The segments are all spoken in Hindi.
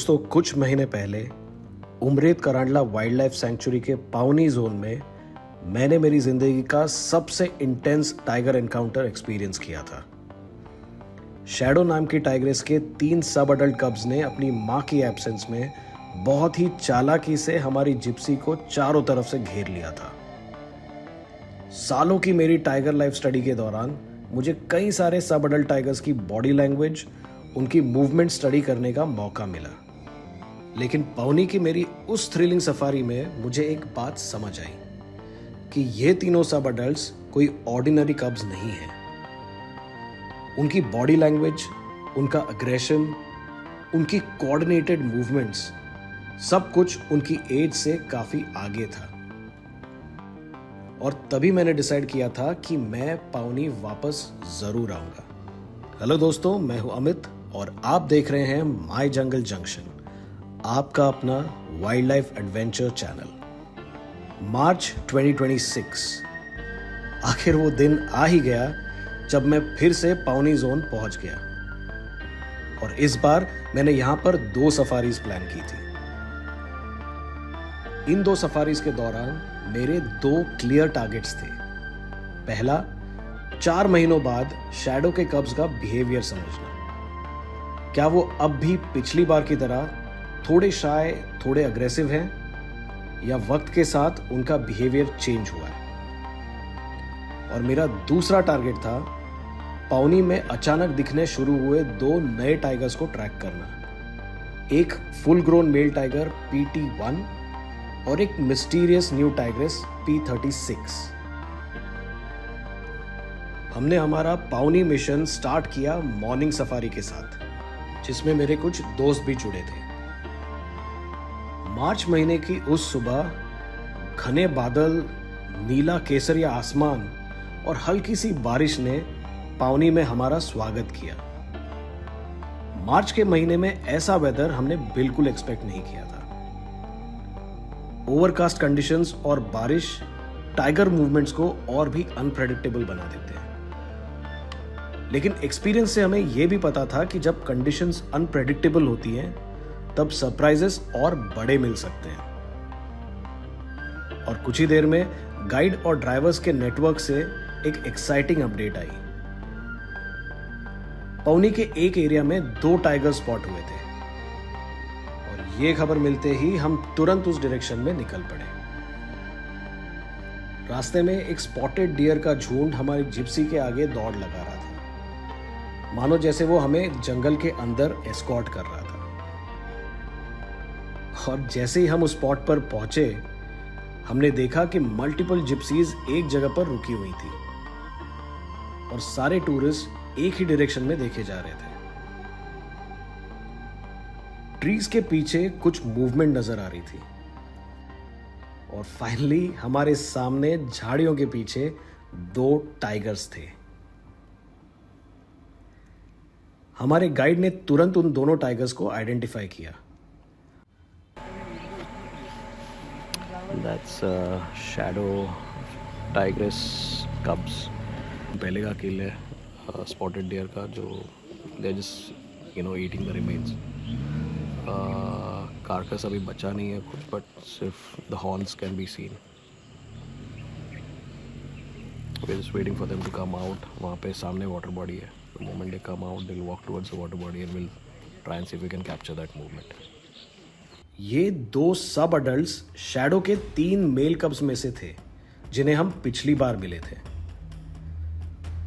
दोस्तों, कुछ महीने पहले Umred Karhandla wild life sanctuary के पाउनी जोन में मैंने मेरी जिंदगी का सबसे इंटेंस टाइगर एनकाउंटर एक्सपीरियंस किया था। शैडो नाम की टाइग्रेस के 3 सब अडल्ट कब्स ने अपनी मां की एब्सेंस में बहुत ही चालाकी से हमारी जिप्सी को चारों तरफ से घेर लिया था। सालों की मेरी टाइगर लाइफ स्टडी के दौरान मुझे कई सारे सब अडल्ट टाइगर्स की बॉडी लैंग्वेज, उनकी मूवमेंट स्टडी करने का मौका मिला, लेकिन पाउनी की मेरी उस थ्रिलिंग सफारी में मुझे एक बात समझ आई कि ये तीनों सब अडल्ट्स कोई ऑर्डिनरी कब्स नहीं हैं। उनकी बॉडी लैंग्वेज, उनका अग्रेशन, उनकी कोऑर्डिनेटेड मूवमेंट्स, सब कुछ उनकी एज से काफी आगे था। और तभी मैंने डिसाइड किया था कि मैं पाउनी वापस जरूर आऊंगा। हेलो दोस्तों, मैं हूं अमित और आप देख रहे हैं माय जंगल जंक्शन, आपका अपना वाइल्ड लाइफ एडवेंचर चैनल। मार्च 2026, आखिर वो दिन आ ही गया जब मैं फिर से पाउनी जोन पहुंच गया। और इस बार मैंने यहां पर 2 सफारीज प्लान की थी। इन 2 सफारीज के दौरान मेरे 2 क्लियर टारगेट्स थे। पहला, 4 महीनों बाद शैडो के कब्स का बिहेवियर समझना। क्या वो अब भी पिछली बार की तरह थोड़े शाय, थोड़े अग्रेसिव हैं, या वक्त के साथ उनका बिहेवियर चेंज हुआ है। और मेरा दूसरा टारगेट था पाउनी में अचानक दिखने शुरू हुए 2 नए टाइगर्स को ट्रैक करना। एक full grown male tiger PT1 और एक मिस्टीरियस न्यू टाइग्रेस P36। हमने हमारा पाउनी मिशन स्टार्ट किया मॉर्निंग सफारी के साथ, जिसमें मेरे कुछ दोस्त भी जुड़े थे। मार्च महीने की उस सुबह घने बादल, नीला केसरिया आसमान और हल्की सी बारिश ने पाउनी में हमारा स्वागत किया। मार्च के महीने में ऐसा वेदर हमने बिल्कुल एक्सपेक्ट नहीं किया था। ओवरकास्ट कंडीशंस और बारिश टाइगर मूवमेंट्स को और भी अनप्रेडिक्टेबल बना देते हैं। लेकिन एक्सपीरियंस से हमें यह भी पता था कि जब कंडीशंस अनप्रेडिक्टेबल होती हैं, तब सरप्राइजेस और बड़े मिल सकते हैं। और कुछ ही देर में गाइड और ड्राइवर्स के नेटवर्क से एक एक्साइटिंग अपडेट आई। पाउनी के एक एरिया में 2 टाइगर स्पॉट हुए थे और ये खबर मिलते ही हम तुरंत उस डायरेक्शन में निकल पड़े। रास्ते में एक स्पॉटेड डियर का झुंड हमारी जिप्सी के आगे दौड़ लगा रहा था, मानो जैसे वो हमें जंगल के अंदर एस्कॉर्ट कर रहा था। और जैसे ही हम उस स्पॉट पर पहुंचे, हमने देखा कि मल्टीपल जिप्सीज एक जगह पर रुकी हुई थी और सारे टूरिस्ट एक ही डायरेक्शन में देखे जा रहे थे। ट्रीज के पीछे कुछ मूवमेंट नजर आ रही थी और फाइनली हमारे सामने झाड़ियों के पीछे 2 टाइगर्स थे। हमारे गाइड ने तुरंत उन दोनों टाइगर्स को आइडेंटिफाई किया। That's shadow tigress cubs. पहले का किल है स्पॉटेड डियर का, जो they just eating the remains. Carcass अभी बचा नहीं है कुछ, बट सिर्फ the horns can be seen. We're just waiting for them to come out. वहाँ पे सामने वाटर बॉडी है। The moment they come out, they'll walk towards the water body and we'll try and see if we can capture that movement. ये 2 सब अडल्ट्स शैडो के 3 मेल कब्स में से थे, जिन्हें हम पिछली बार मिले थे।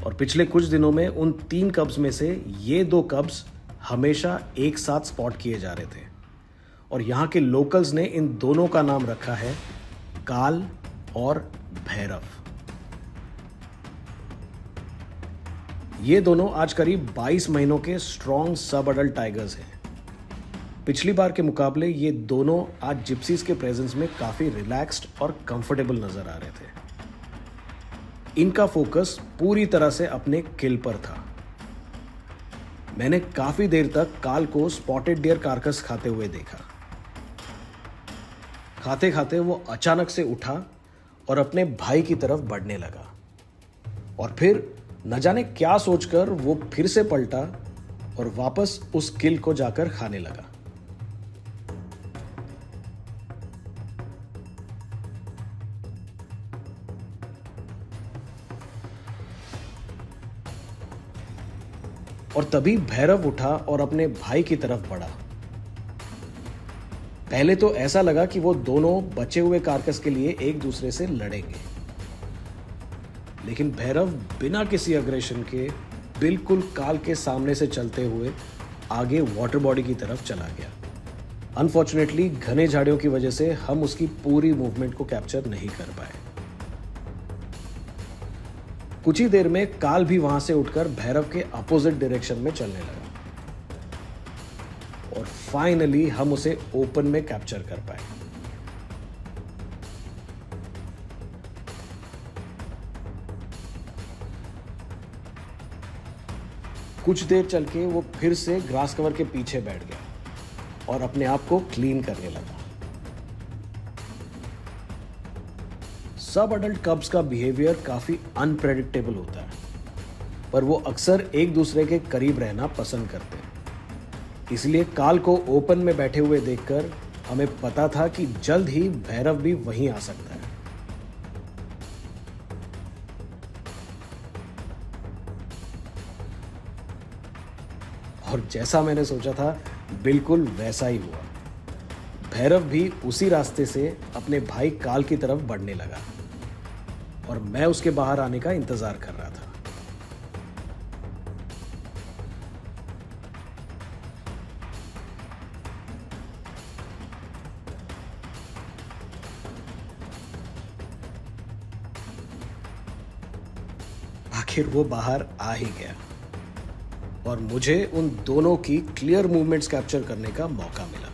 और पिछले कुछ दिनों में उन 3 कब्स में से ये 2 कब्स हमेशा एक साथ स्पॉट किए जा रहे थे। और यहाँ के लोकल्स ने इन दोनों का नाम रखा है काल और भैरव। ये दोनों आज करीब 22 महीनों के स्ट्रॉन्ग सब अडल्ट टाइगर्स हैं। पिछली बार के मुकाबले ये दोनों आज जिप्सीज के प्रेजेंस में काफी रिलैक्स्ड और कंफर्टेबल नजर आ रहे थे। इनका फोकस पूरी तरह से अपने किल पर था। मैंने काफी देर तक काल को स्पॉटेड डियर कार्कस खाते हुए देखा। खाते खाते वो अचानक से उठा और अपने भाई की तरफ बढ़ने लगा, और फिर न जाने क्या सोचकर वो फिर से पलटा और वापस उस किल को जाकर खाने लगा। और तभी भैरव उठा और अपने भाई की तरफ बढ़ा। पहले तो ऐसा लगा कि वो दोनों बचे हुए कारकस के लिए एक दूसरे से लड़ेंगे, लेकिन भैरव बिना किसी अग्रेशन के बिल्कुल काल के सामने से चलते हुए आगे वाटर बॉडी की तरफ चला गया। अनफॉर्चुनेटली घने झाड़ियों की वजह से हम उसकी पूरी मूवमेंट को कैप्चर नहीं कर पाए। कुछ ही देर में काल भी वहां से उठकर भैरव के अपोजिट डायरेक्शन में चलने लगा और फाइनली हम उसे ओपन में कैप्चर कर पाए। कुछ देर चल के वो फिर से ग्रास कवर के पीछे बैठ गया और अपने आप को क्लीन करने लगा। सब अडल्ट कब्स का बिहेवियर काफी अनप्रेडिक्टेबल होता है, पर वो अक्सर एक दूसरे के करीब रहना पसंद करते हैं। इसलिए काल को ओपन में बैठे हुए देखकर हमें पता था कि जल्द ही भैरव भी वहीं आ सकता है। और जैसा मैंने सोचा था बिल्कुल वैसा ही हुआ। भैरव भी उसी रास्ते से अपने भाई काल की तरफ बढ़ने लगा और मैं उसके बाहर आने का इंतजार कर रहा था। आखिर वो बाहर आ ही गया और मुझे उन दोनों की क्लियर मूवमेंट्स कैप्चर करने का मौका मिला।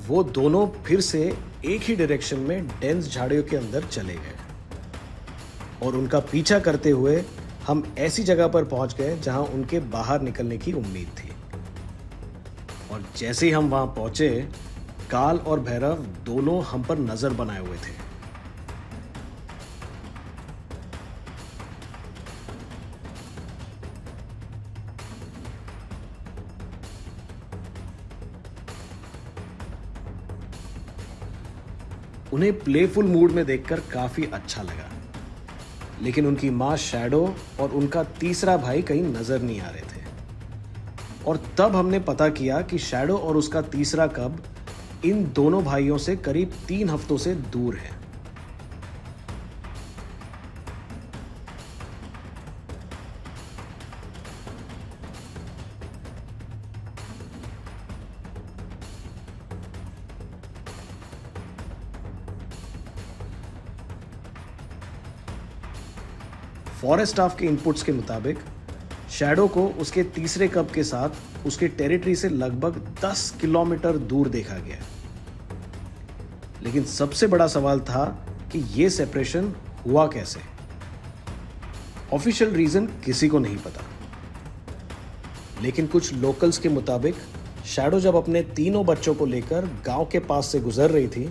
वो दोनों फिर से एक ही डायरेक्शन में डेंस झाड़ियों के अंदर चले गए और उनका पीछा करते हुए हम ऐसी जगह पर पहुंच गए जहां उनके बाहर निकलने की उम्मीद थी। और जैसे ही हम वहां पहुंचे, काल और भैरव दोनों हम पर नजर बनाए हुए थे। उन्हें प्लेफुल मूड में देखकर काफी अच्छा लगा, लेकिन उनकी मां शैडो और उनका तीसरा भाई कहीं नजर नहीं आ रहे थे। और तब हमने पता किया कि शैडो और उसका तीसरा कब इन दोनों भाइयों से करीब 3 हफ्तों से दूर है। फॉरेस्ट स्टाफ के इनपुट्स के मुताबिक शैडो को उसके तीसरे कब के साथ उसके टेरिटरी से लगभग 10 किलोमीटर दूर देखा गया। लेकिन सबसे बड़ा सवाल था कि यह सेपरेशन हुआ कैसे। ऑफिशियल रीजन किसी को नहीं पता, लेकिन कुछ लोकल्स के मुताबिक शैडो जब अपने तीनों बच्चों को लेकर गांव के पास से गुजर रही थी,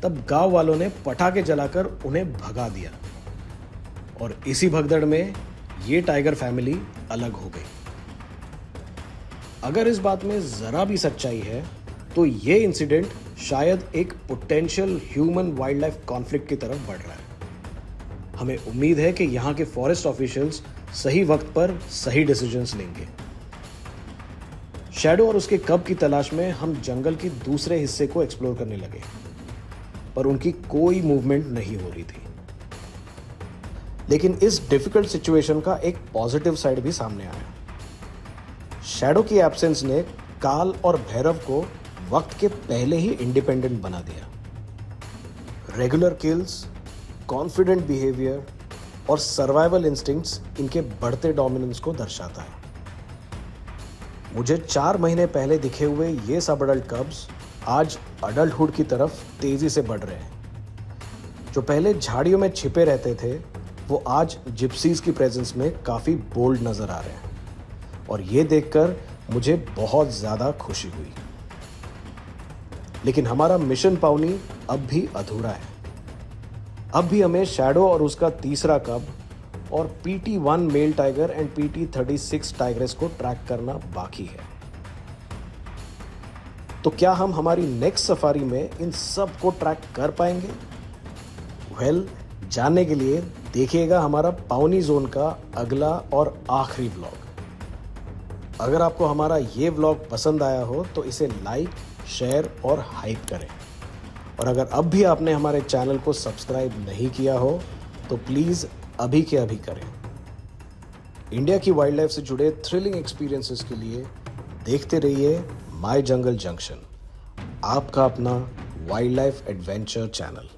तब गांव वालों ने पटाखे जलाकर उन्हें भगा दिया और इसी भगदड़ में ये टाइगर फैमिली अलग हो गई। अगर इस बात में जरा भी सच्चाई है तो ये इंसिडेंट शायद एक potential human wild life conflict की तरफ बढ़ रहा है। हमें उम्मीद है कि यहाँ के फॉरेस्ट ऑफिशियल्स सही वक्त पर सही डिसीजंस लेंगे। शैडो और उसके कब की तलाश में हम जंगल के दूसरे हिस्से को एक्सप्लोर करने लगे, पर उनकी कोई मूवमेंट नहीं हो रही थी। लेकिन इस डिफिकल्ट सिचुएशन का एक पॉजिटिव साइड भी सामने आया। शैडो की एब्सेंस ने काल और भैरव को वक्त के पहले ही इंडिपेंडेंट बना दिया। रेगुलर किल्स, कॉन्फिडेंट बिहेवियर और सर्वाइवल इंस्टिंक्ट्स इनके बढ़ते डोमिनेंस को दर्शाता है। मुझे 4 महीने पहले दिखे हुए ये सब अडल्ट कब्स आज अडल्टहुड की तरफ तेजी से बढ़ रहे हैं। जो पहले झाड़ियों में छिपे रहते थे, वो आज जिप्सीज की प्रेजेंस में काफी बोल्ड नजर आ रहे हैं और ये देखकर मुझे बहुत ज्यादा खुशी हुई। लेकिन हमारा मिशन पाउनी अब भी अधूरा है। अब भी हमें शैडो और उसका तीसरा कब और PT1 male tiger and PT36 tigress को ट्रैक करना बाकी है। तो क्या हम हमारी नेक्स्ट सफारी में इन सब को ट्रैक कर पाएंगे? वेल, जानने के लिए देखिएगा हमारा पाउनी जोन का अगला और आखिरी व्लॉग। अगर आपको हमारा ये व्लॉग पसंद आया हो तो इसे लाइक, शेयर और हाइप करें। और अगर अब भी आपने हमारे चैनल को सब्सक्राइब नहीं किया हो तो प्लीज़ अभी के अभी करें। इंडिया की वाइल्ड लाइफ से जुड़े थ्रिलिंग एक्सपीरियंसेस के लिए देखते रहिए माय जंगल जंक्शन, आपका अपना वाइल्ड लाइफ एडवेंचर चैनल।